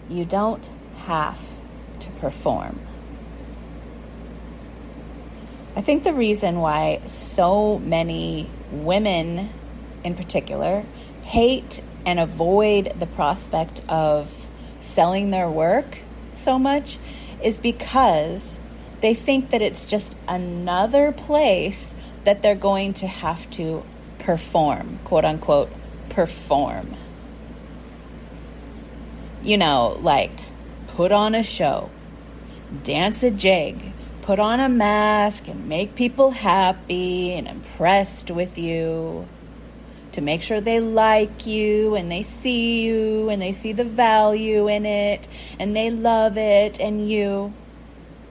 You don't have to perform. I think the reason why so many women in particular hate and avoid the prospect of selling their work so much is because they think that it's just another place that they're going to have to perform, quote unquote, perform. You know, like put on a show, dance a jig, put on a mask and make people happy and impressed with you, to make sure they like you and they see the value in it and they love it and you.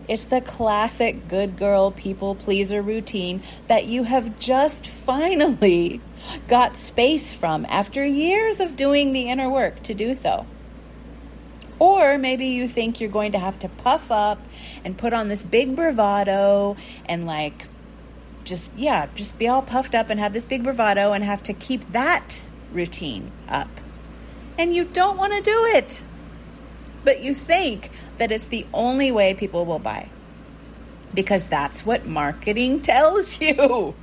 It's the classic good girl people pleaser routine that you have just finally got space from after years of doing the inner work to do so. Or maybe you think you're going to have to puff up and put on this big bravado and just be all puffed up and have this big bravado and have to keep that routine up. And you don't want to do it. But you think that it's the only way people will buy. Because that's what marketing tells you.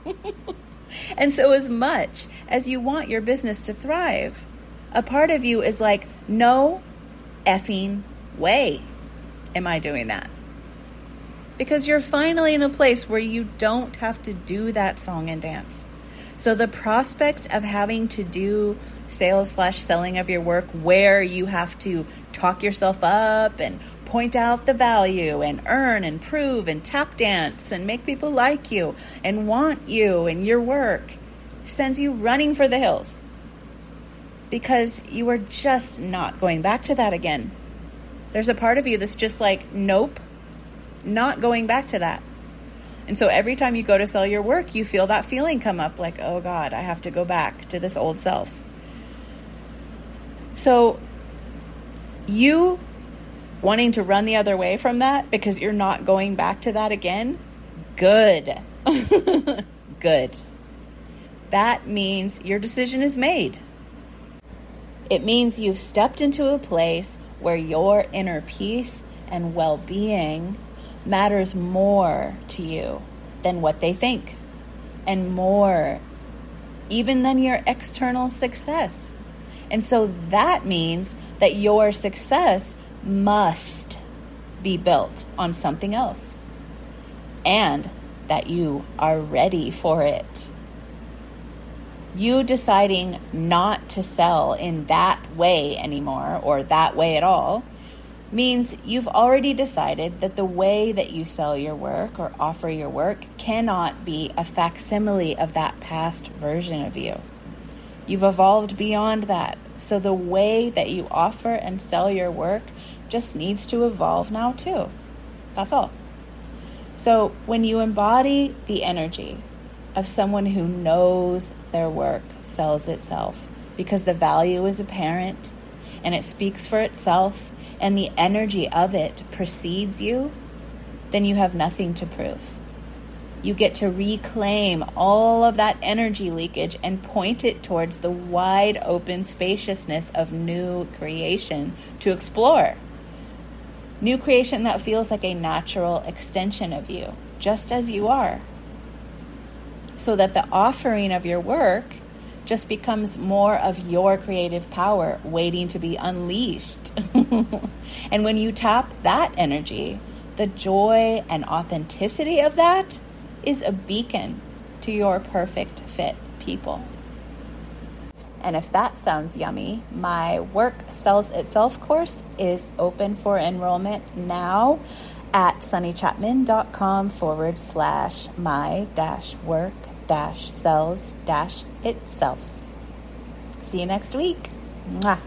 And so as much as you want your business to thrive, a part of you is like, no effing way am I doing that. Because you're finally in a place where you don't have to do that song and dance. So the prospect of having to do sales/selling of your work where you have to talk yourself up and point out the value and earn and prove and tap dance and make people like you and want you and your work sends you running for the hills. Because you are just not going back to that again. There's a part of you that's just like, nope, not going back to that. And so every time you go to sell your work, you feel that feeling come up like, oh God, I have to go back to this old self. So you wanting to run the other way from that because you're not going back to that again, good. Good. That means your decision is made. It means you've stepped into a place where your inner peace and well-being matters more to you than what they think, and more even than your external success. And so that means that your success must be built on something else, and that you are ready for it. You deciding not to sell in that way anymore, or that way at all, means you've already decided that the way that you sell your work or offer your work cannot be a facsimile of that past version of you. You've evolved beyond that. So the way that you offer and sell your work just needs to evolve now too. That's all. So when you embody the energy of someone who knows their work sells itself because the value is apparent and it speaks for itself and the energy of it precedes you, then you have nothing to prove. You get to reclaim all of that energy leakage and point it towards the wide open spaciousness of new creation to explore. New creation that feels like a natural extension of you, just as you are. So that the offering of your work just becomes more of your creative power waiting to be unleashed. And when you tap that energy, the joy and authenticity of that is a beacon to your perfect fit people. And if that sounds yummy, my Work Sells Itself course is open for enrollment now at sunnychapman.com/my-work-sells-itself. See you next week. Mwah.